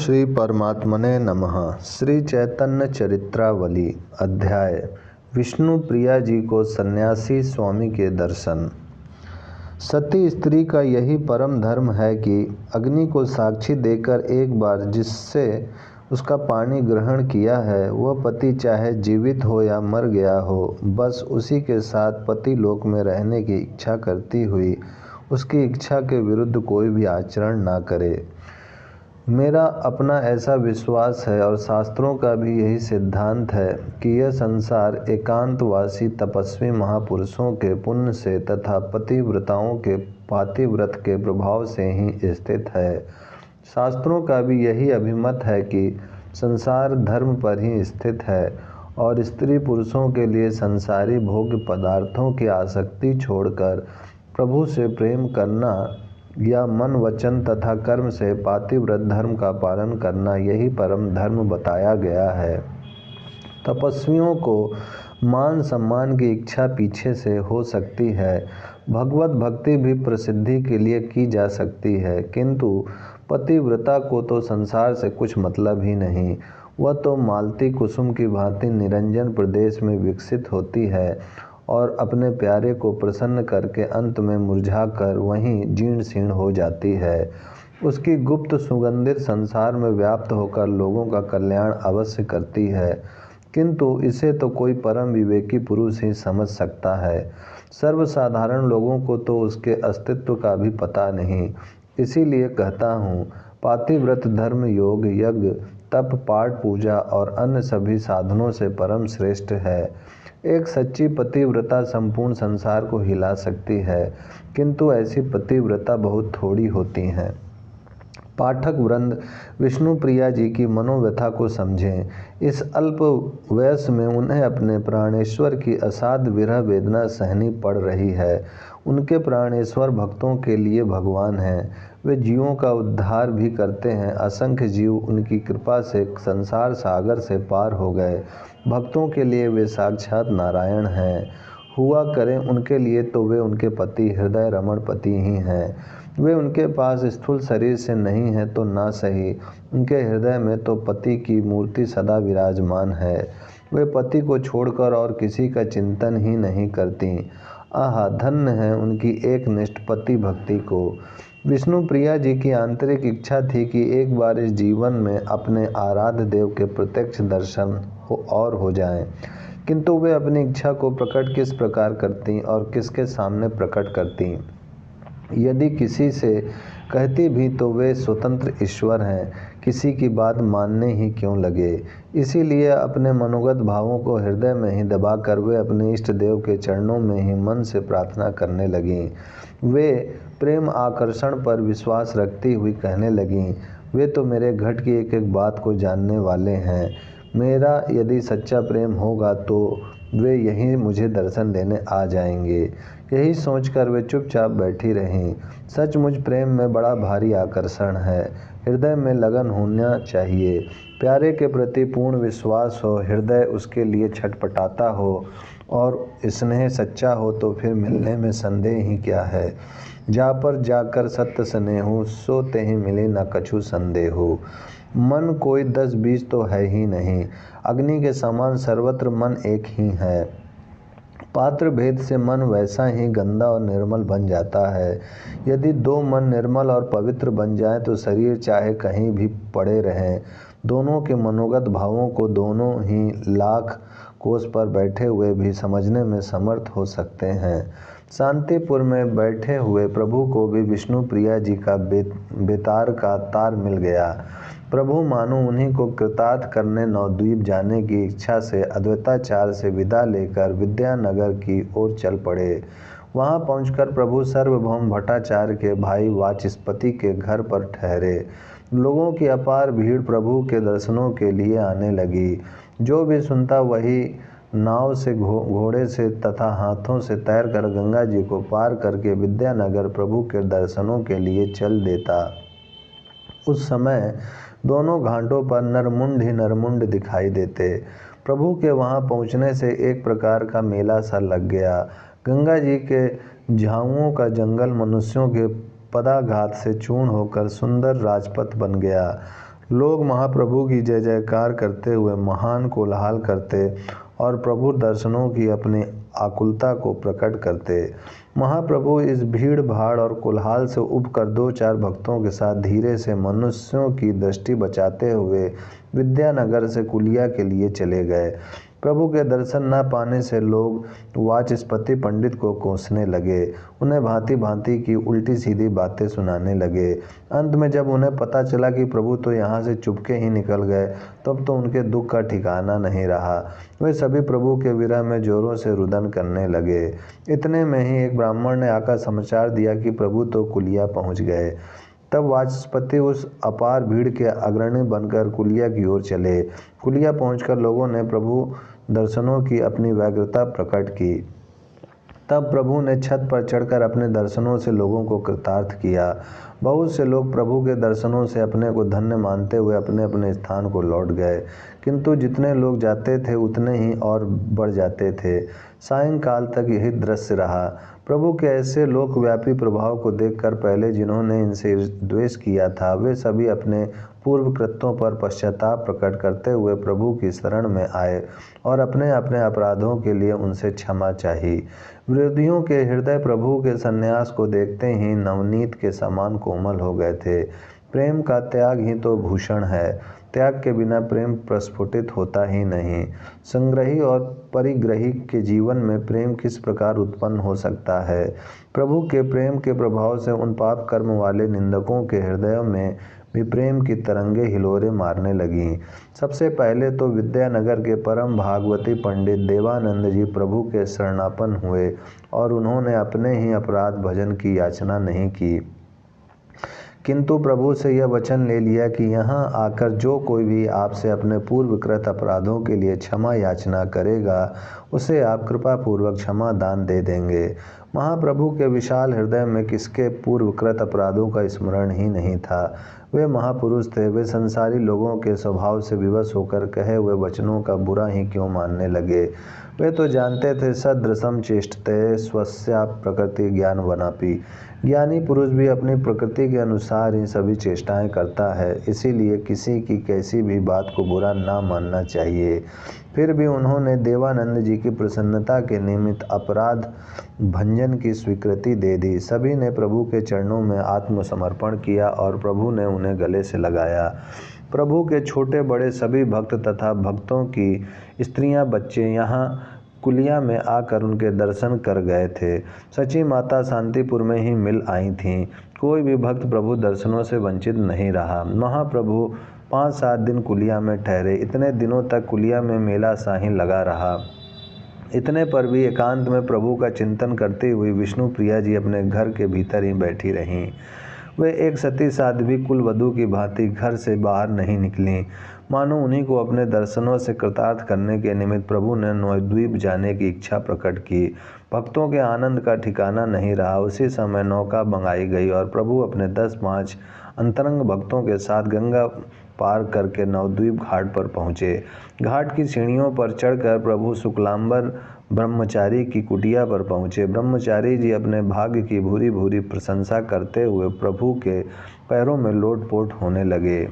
श्री परमात्मने नमः। श्री चैतन्य चरित्रावली अध्याय विष्णु प्रिया जी को सन्यासी स्वामी के दर्शन। सती स्त्री का यही परम धर्म है कि अग्नि को साक्षी देकर एक बार जिससे उसका पानी ग्रहण किया है वह पति चाहे जीवित हो या मर गया हो, बस उसी के साथ पति लोक में रहने की इच्छा करती हुई उसकी इच्छा के विरुद्ध कोई भी आचरण ना करे। मेरा अपना ऐसा विश्वास है और शास्त्रों का भी यही सिद्धांत है कि यह संसार एकांतवासी तपस्वी महापुरुषों के पुण्य से तथा पतिव्रताओं के पातिव्रत के प्रभाव से ही स्थित है। शास्त्रों का भी यही अभिमत है कि संसार धर्म पर ही स्थित है और स्त्री पुरुषों के लिए संसारी भोग्य पदार्थों की आसक्ति छोड़कर प्रभु से प्रेम करना या मन वचन तथा कर्म से पातिव्रत धर्म का पालन करना यही परम धर्म बताया गया है। तपस्वियों को मान सम्मान की इच्छा पीछे से हो सकती है, भगवत भक्ति भी प्रसिद्धि के लिए की जा सकती है, किंतु पतिव्रता को तो संसार से कुछ मतलब ही नहीं। वह तो मालती कुसुम की भांति निरंजन प्रदेश में विकसित होती है और अपने प्यारे को प्रसन्न करके अंत में मुरझा कर वहीं जीर्ण शीर्ण हो जाती है। उसकी गुप्त सुगंधित संसार में व्याप्त होकर लोगों का कल्याण अवश्य करती है, किंतु इसे तो कोई परम विवेकी पुरुष ही समझ सकता है। सर्वसाधारण लोगों को तो उसके अस्तित्व का भी पता नहीं। इसीलिए कहता हूँ, पातिव्रत धर्म योग यज्ञ तप पाठ पूजा और अन्य सभी साधनों से परम श्रेष्ठ है। एक सच्ची पतिव्रता संपूर्ण संसार को हिला सकती है, किंतु ऐसी पतिव्रता बहुत थोड़ी होती हैं। पाठक वृंद विष्णु प्रिया जी की मनोव्यथा को समझें। इस अल्प वयस में उन्हें अपने प्राणेश्वर की असाध्य विरह वेदना सहनी पड़ रही है। उनके प्राणेश्वर भक्तों के लिए भगवान हैं, वे जीवों का उद्धार भी करते हैं। असंख्य जीव उनकी कृपा से संसार सागर से पार हो गए। भक्तों के लिए वे साक्षात नारायण हैं। हुआ करें उनके लिए तो वे उनके पति हृदय रमण पति ही हैं। वे उनके पास स्थूल शरीर से नहीं हैं तो ना सही, उनके हृदय में तो पति की मूर्ति सदा विराजमान है। वे पति को छोड़कर और किसी का चिंतन ही नहीं करती। आहा, धन्य है उनकी एक निष्ठ पति भक्ति को। विष्णु प्रिया जी की आंतरिक इच्छा थी कि एक बार इस जीवन में अपने आराध्य देव के प्रत्यक्ष दर्शन हो जाएं, किंतु वे अपनी इच्छा को प्रकट किस प्रकार करती और किसके सामने प्रकट करती। यदि किसी से कहती भी तो वे स्वतंत्र ईश्वर हैं, किसी की बात मानने ही क्यों लगे। इसीलिए अपने मनोगत भावों को हृदय में ही दबाकर वे अपने इष्ट देव के चरणों में ही मन से प्रार्थना करने लगीं। वे प्रेम आकर्षण पर विश्वास रखती हुई कहने लगीं, वे तो मेरे घट की एक एक बात को जानने वाले हैं। मेरा यदि सच्चा प्रेम होगा तो वे यहीं मुझे दर्शन देने आ जाएंगे। यही सोचकर वे चुपचाप बैठी रहीं। सचमुच प्रेम में बड़ा भारी आकर्षण है। हृदय में लगन होना चाहिए, प्यारे के प्रति पूर्ण विश्वास हो, हृदय उसके लिए छटपटाता हो और स्नेह सच्चा हो तो फिर मिलने में संदेह ही क्या है। जा पर जाकर सत्य स्नेहु, सो तेहि मिले न कछु संदेहु। मन कोई 10-20 तो है ही नहीं, अग्नि के समान सर्वत्र मन एक ही है। पात्र भेद से मन वैसा ही गंदा और निर्मल बन जाता है। यदि दो मन निर्मल और पवित्र बन जाए तो शरीर चाहे कहीं भी पड़े रहें, दोनों के मनोगत भावों को दोनों ही लाख कोस पर बैठे हुए भी समझने में समर्थ हो सकते हैं। शांतिपुर में बैठे हुए प्रभु को भी विष्णु प्रिया जी का बेतार का तार मिल गया। प्रभु मानो उन्हीं को कृतार्थ करने नवद्वीप जाने की इच्छा से अद्वैताचार्य से विदा लेकर विद्यानगर की ओर चल पड़े। वहां पहुंचकर प्रभु सार्वभौम भट्टाचार्य के भाई वाचस्पति के घर पर ठहरे। लोगों की अपार भीड़ प्रभु के दर्शनों के लिए आने लगी। जो भी सुनता वही नाव से घोड़े से तथा हाथों से तैरकर गंगा जी को पार करके विद्यानगर प्रभु के दर्शनों के लिए चल देता। उस समय दोनों घाटों पर नरमुंड ही नरमुंड दिखाई देते। प्रभु के वहां पहुंचने से एक प्रकार का मेला सा लग गया। गंगा जी के झामुओं का जंगल मनुष्यों के पदाघात से चूर्ण होकर सुंदर राजपथ बन गया। लोग महाप्रभु की जय जयकार करते हुए महान कोलाहल करते और प्रभु दर्शनों की अपनी आकुलता को प्रकट करते। महाप्रभु इस भीड़ भाड़ और कोलाहल से उबकर 2-4 भक्तों के साथ धीरे से मनुष्यों की दृष्टि बचाते हुए विद्यानगर से कुलिया के लिए चले गए। प्रभु के दर्शन न पाने से लोग वाचस्पति पंडित को कोसने लगे, उन्हें भांति भांति की उल्टी सीधी बातें सुनाने लगे। अंत में जब उन्हें पता चला कि प्रभु तो यहाँ से चुपके ही निकल गए, तब तो उनके दुख का ठिकाना नहीं रहा। वे सभी प्रभु के विरह में जोरों से रुदन करने लगे। इतने में ही एक ब्राह्मण ने आकर समाचार दिया कि प्रभु तो कुलिया पहुँच गए। तब वाचस्पति उस अपार भीड़ के अग्रणी बनकर कुलिया की ओर चले। कुलिया पहुंचकर लोगों ने प्रभु दर्शनों की अपनी व्यग्रता प्रकट की। तब प्रभु ने छत पर चढ़कर अपने दर्शनों से लोगों को कृतार्थ किया। बहुत से लोग प्रभु के दर्शनों से अपने को धन्य मानते हुए अपने अपने स्थान को लौट गए, किंतु जितने लोग जाते थे उतने ही और बढ़ जाते थे। सायंकाल तक यही दृश्य रहा। प्रभु के ऐसे लोकव्यापी प्रभाव को देखकर पहले जिन्होंने इनसे द्वेष किया था, वे सभी अपने पूर्व कृत्यों पर पश्चाताप प्रकट करते हुए प्रभु की शरण में आए और अपने अपने अपराधों के लिए उनसे क्षमा चाही। विरोधियों के हृदय प्रभु के संन्यास को देखते ही नवनीत के समान कोमल हो गए थे। प्रेम का त्याग ही तो भूषण है। त्याग के बिना प्रेम प्रस्फुटित होता ही नहीं। संग्रही और परिग्रही के जीवन में प्रेम किस प्रकार उत्पन्न हो सकता है। प्रभु के प्रेम के प्रभाव से उन पाप कर्म वाले निंदकों के हृदयों में भी प्रेम की तरंगे हिलोरे मारने लगीं। सबसे पहले तो विद्यानगर के परम भागवती पंडित देवानंद जी प्रभु के शरणापन्न हुए और उन्होंने अपने ही अपराध भजन की याचना नहीं की, किंतु प्रभु से यह वचन ले लिया कि यहाँ आकर जो कोई भी आपसे अपने पूर्वकृत अपराधों के लिए क्षमा याचना करेगा, उसे आप कृपापूर्वक क्षमा दान दे देंगे। महाप्रभु के विशाल हृदय में किसके पूर्वकृत अपराधों का स्मरण ही नहीं था। वे महापुरुष थे। वे संसारी लोगों के स्वभाव से विवश होकर कहे हुए वचनों का बुरा ही क्यों मानने लगे। वे तो जानते थे सदृशम चेष्टते स्वस्या प्रकृति ज्ञान वनापि। ज्ञानी पुरुष भी अपनी प्रकृति के अनुसार ही सभी चेष्टाएं करता है, इसीलिए किसी की कैसी भी बात को बुरा ना मानना चाहिए। फिर भी उन्होंने देवानंद जी की प्रसन्नता के निमित्त अपराध भंजन की स्वीकृति दे दी। सभी ने प्रभु के चरणों में आत्मसमर्पण किया और प्रभु ने उन्हें गले से लगाया। प्रभु के छोटे बड़े सभी भक्त तथा भक्तों की स्त्रियां बच्चे यहाँ कुलिया में आकर उनके दर्शन कर गए थे। सची माता शांतिपुर में ही मिल आई थीं। कोई भी भक्त प्रभु दर्शनों से वंचित नहीं रहा। महाप्रभु 5-7 दिन कुलिया में ठहरे। इतने दिनों तक कुलिया में मेला सा ही लगा रहा। इतने पर भी एकांत में प्रभु का चिंतन करती हुई विष्णु प्रिया जी अपने घर के भीतर ही बैठी रहीं। वे एक सती साध्वी कुलवधू की भांति घर से बाहर नहीं निकलीं। मानो उन्हीं को अपने दर्शनों से कृतार्थ करने के निमित्त प्रभु ने नवद्वीप जाने की इच्छा प्रकट की। भक्तों के आनंद का ठिकाना नहीं रहा। उसी समय नौका मंगाई गई और प्रभु अपने 10-5 अंतरंग भक्तों के साथ गंगा पार करके नवद्वीप घाट पर पहुँचे। घाट की सीढ़ियों पर चढ़कर प्रभु शुक्लांबर ब्रह्मचारी की कुटिया पर पहुँचे। ब्रह्मचारी जी अपने भाग्य की भूरी भूरी प्रशंसा करते हुए प्रभु के पैरों में लोटपोट होने लगे।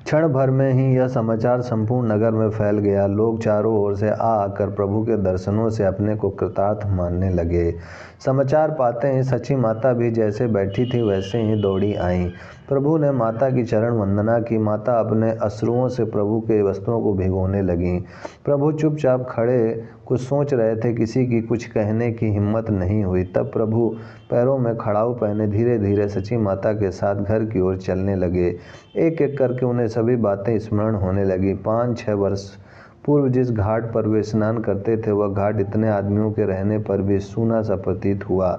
क्षण भर में ही यह समाचार संपूर्ण नगर में फैल गया। लोग चारों ओर से आकर प्रभु के दर्शनों से अपने को कृतार्थ मानने लगे। समाचार पाते ही सची माता भी जैसे बैठी थी वैसे ही दौड़ी आईं। प्रभु ने माता की चरण वंदना की। माता अपने अश्रुओं से प्रभु के वस्त्रों को भिगोने लगीं। प्रभु चुपचाप खड़े कुछ सोच रहे थे। किसी की कुछ कहने की हिम्मत नहीं हुई। तब प्रभु पैरों में खड़ाऊ पहने धीरे धीरे सची माता के साथ घर की ओर चलने लगे। एक एक करके उन्हें सभी बातें स्मरण होने लगी। 5-6 वर्ष पूर्व जिस घाट पर वे स्नान करते थे, वह घाट इतने आदमियों के रहने पर भी सूना सा प्रतीत हुआ।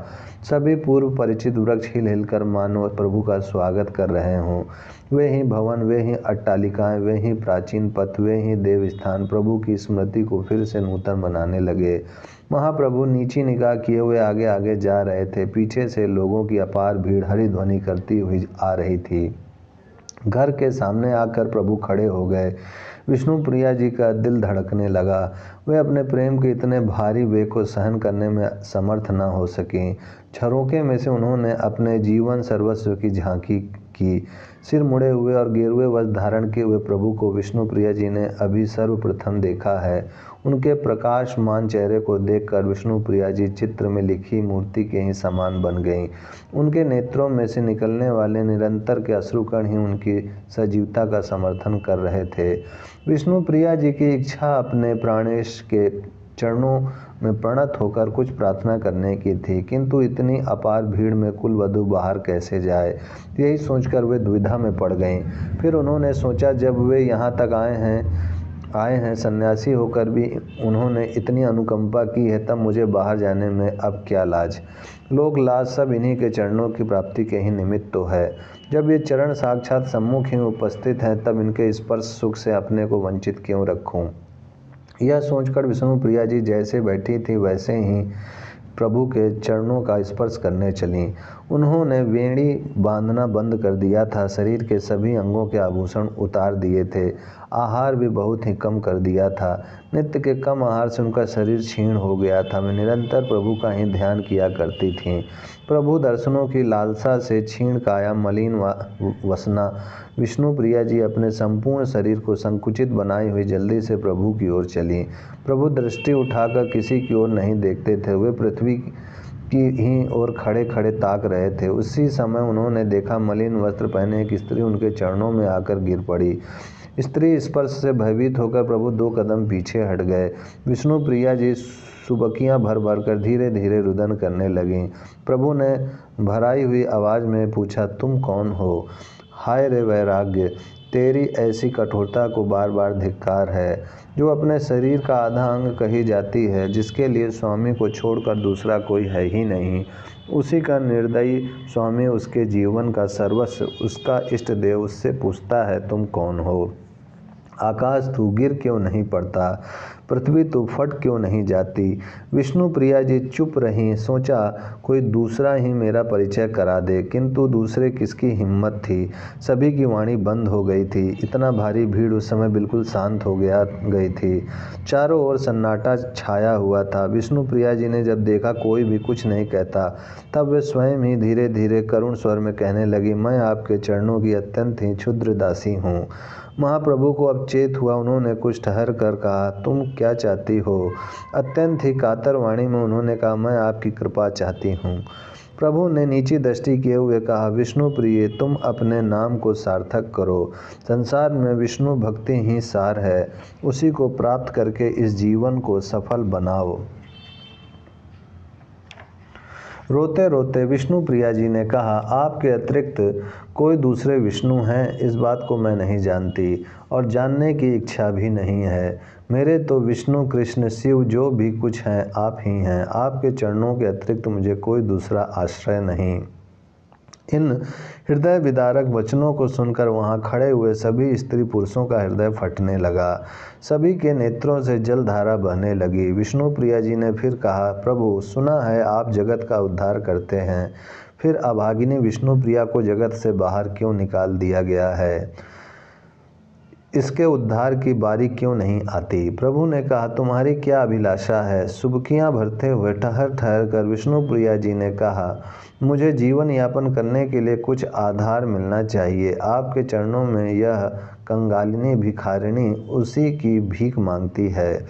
सभी पूर्व परिचित वृक्ष हिल हिलकर मानो प्रभु का स्वागत कर रहे हों। वे ही भवन, वे ही अट्टालिकाएं, वे ही प्राचीन पथ, वे ही देवस्थान प्रभु की स्मृति को फिर से नूतन बनाने लगे। महाप्रभु नीची निगाह किए हुए आगे आगे जा रहे थे। पीछे से लोगों की अपार भीड़ हरिध्वनि करती हुई आ रही थी। घर के सामने आकर प्रभु खड़े हो गए। विष्णु प्रिया जी का दिल धड़कने लगा। वे अपने प्रेम के इतने भारी वेग को सहन करने में समर्थ न हो सकें। झरोखे में से उन्होंने अपने जीवन सर्वस्व की झांकी की। सिर मुड़े हुए और गेरुए वस्त्र धारण किए हुए प्रभु को विष्णुप्रिया जी ने अभी सर्वप्रथम देखा है। उनके प्रकाशमान चेहरे को देखकर विष्णुप्रिया जी चित्र में लिखी मूर्ति के ही समान बन गईं। उनके नेत्रों में से निकलने वाले निरंतर के अश्रुकण ही उनकी सजीवता का समर्थन कर रहे थे। विष्णुप्रिया जी की इच्छा अपने प्राणेश के चरणों में प्रणत होकर कुछ प्रार्थना करने की थी, किंतु इतनी अपार भीड़ में कुलवधू बाहर कैसे जाए, यही सोचकर वे दुविधा में पड़ गईं। फिर उन्होंने सोचा, जब वे यहाँ तक आए हैं सन्यासी होकर भी उन्होंने इतनी अनुकंपा की है, तब मुझे बाहर जाने में अब क्या लाज। लोक लाज सब इन्हीं के चरणों की प्राप्ति के ही निमित्त तो है। जब ये चरण साक्षात सम्मुख ही उपस्थित हैं, तब इनके स्पर्श सुख से अपने को वंचित क्यों रखूं। यह सोचकर विष्णुप्रिया जी जैसे बैठी थी वैसे ही प्रभु के चरणों का स्पर्श करने चलीं। उन्होंने वेणी बांधना बंद कर दिया था, शरीर के सभी अंगों के आभूषण उतार दिए थे, आहार भी बहुत ही कम कर दिया था। नित्य के कम आहार से उनका शरीर क्षीण हो गया था। वे निरंतर प्रभु का ही ध्यान किया करती थीं। प्रभु दर्शनों की लालसा से क्षीण काया मलिन वसना विष्णुप्रिया जी अपने संपूर्ण शरीर को संकुचित बनाई हुई जल्दी से प्रभु की ओर चली। प्रभु दृष्टि उठाकर किसी की ओर नहीं देखते थे, वे पृथ्वी की ही ओर खड़े खड़े ताक रहे थे। उसी समय उन्होंने देखा, मलिन वस्त्र पहने एक स्त्री उनके चरणों में आकर गिर पड़ी। स्त्री स्पर्श से भयभीत होकर प्रभु 2 कदम पीछे हट गए। विष्णुप्रिया जी सुबकियां भर भर कर धीरे धीरे रुदन करने लगीं। प्रभु ने भराई हुई आवाज़ में पूछा, तुम कौन हो? हाय रे वैराग्य, तेरी ऐसी कठोरता को बार बार धिक्कार है, जो अपने शरीर का आधा अंग कही जाती है, जिसके लिए स्वामी को छोड़कर दूसरा कोई है ही नहीं। उसी का निर्दयी स्वामी, उसके जीवन का सर्वस्व, उसका इष्ट देव उससे पूछता है, तुम कौन हो? आकाश तू गिर क्यों नहीं पड़ता? पृथ्वी तो फट क्यों नहीं जाती? विष्णुप्रिया जी चुप रहीं। सोचा कोई दूसरा ही मेरा परिचय करा दे, किंतु दूसरे किसकी हिम्मत थी। सभी की वाणी बंद हो गई थी। इतना भारी भीड़ उस समय बिल्कुल शांत हो गई थी। चारों ओर सन्नाटा छाया हुआ था। विष्णुप्रिया जी ने जब देखा कोई भी कुछ नहीं कहता, तब वे स्वयं ही धीरे धीरे करुण स्वर में कहने लगी, मैं आपके चरणों की अत्यंत ही क्षुद्र दासी हूँ। महाप्रभु को अब चेत हुआ। उन्होंने कुछ ठहर कर कहा, तुम क्या चाहती हो? अत्यंत ही कातर वाणी में उन्होंने कहा, मैं आपकी कृपा चाहती हूँ। प्रभु ने नीची दृष्टि किए हुए कहा, विष्णुप्रिय, तुम अपने नाम को सार्थक करो। संसार में विष्णु भक्ति ही सार है, उसी को प्राप्त करके इस जीवन को सफल बनाओ। रोते रोते विष्णुप्रिया जी ने कहा, आपके अतिरिक्त कोई दूसरे विष्णु हैं, इस बात को मैं नहीं जानती और जानने की इच्छा भी नहीं है। मेरे तो विष्णु कृष्ण शिव जो भी कुछ हैं आप ही हैं। आपके चरणों के अतिरिक्त मुझे कोई दूसरा आश्रय नहीं। इन हृदय विदारक वचनों को सुनकर वहां खड़े हुए सभी स्त्री पुरुषों का हृदय फटने लगा। सभी के नेत्रों से जलधारा बहने लगी। विष्णुप्रिया जी ने फिर कहा, प्रभु, सुना है आप जगत का उद्धार करते हैं, फिर अभागिनी विष्णुप्रिया को जगत से बाहर क्यों निकाल दिया गया है? इसके उद्धार की बारी क्यों नहीं आती? प्रभु ने कहा, तुम्हारी क्या अभिलाषा है? सुबकियां भरते हुए ठहर ठहर कर विष्णुप्रिया जी ने कहा, मुझे जीवन यापन करने के लिए कुछ आधार मिलना चाहिए। आपके चरणों में यह कंगालिनी भिखारिणी उसी की भीख मांगती है।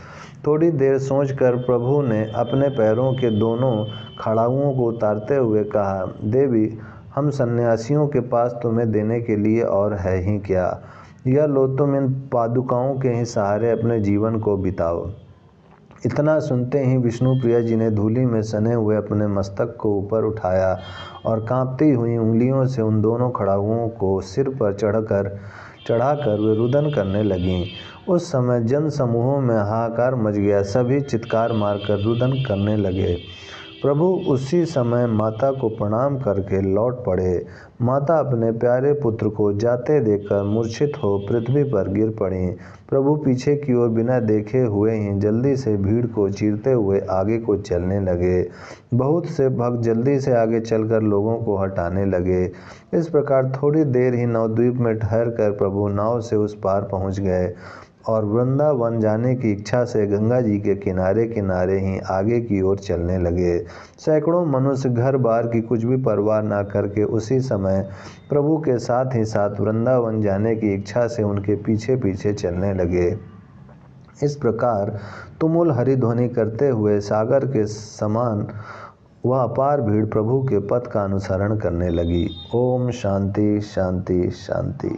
थोड़ी देर सोचकर प्रभु ने अपने पैरों के दोनों खड़ाउओं को उतारते हुए कहा, देवी, हम सन्यासियों के पास तुम्हें देने के लिए और है ही क्या? यह लो, तुम इन पादुकाओं के ही सहारे अपने जीवन को बिताओ। इतना सुनते ही विष्णुप्रिया जी ने धूलि में सने हुए अपने मस्तक को ऊपर उठाया और कांपती हुई उंगलियों से उन दोनों खड़ाउओं को सिर पर चढ़ाकर वे रुदन करने लगीं। उस समय जन समूहों में हाहाकार मच गया। सभी चित्कार मारकर रुदन करने लगे। प्रभु उसी समय माता को प्रणाम करके लौट पड़े। माता अपने प्यारे पुत्र को जाते देखकर मूर्छित हो पृथ्वी पर गिर पड़ी। प्रभु पीछे की ओर बिना देखे हुए ही जल्दी से भीड़ को चीरते हुए आगे को चलने लगे। बहुत से भक्त जल्दी से आगे चलकर लोगों को हटाने लगे। इस प्रकार थोड़ी देर ही नवद्वीप में ठहर कर प्रभु नाव से उस पार पहुंच गए और वृंदावन जाने की इच्छा से गंगा जी के किनारे किनारे ही आगे की ओर चलने लगे। सैकड़ों मनुष्य घर बार की कुछ भी परवाह ना करके उसी समय प्रभु के साथ ही साथ वृंदावन जाने की इच्छा से उनके पीछे पीछे चलने लगे। इस प्रकार तुमुल हरिध्वनि करते हुए सागर के समान वह अपार भीड़ प्रभु के पथ का अनुसरण करने लगी। ओम शांति शांति शांति।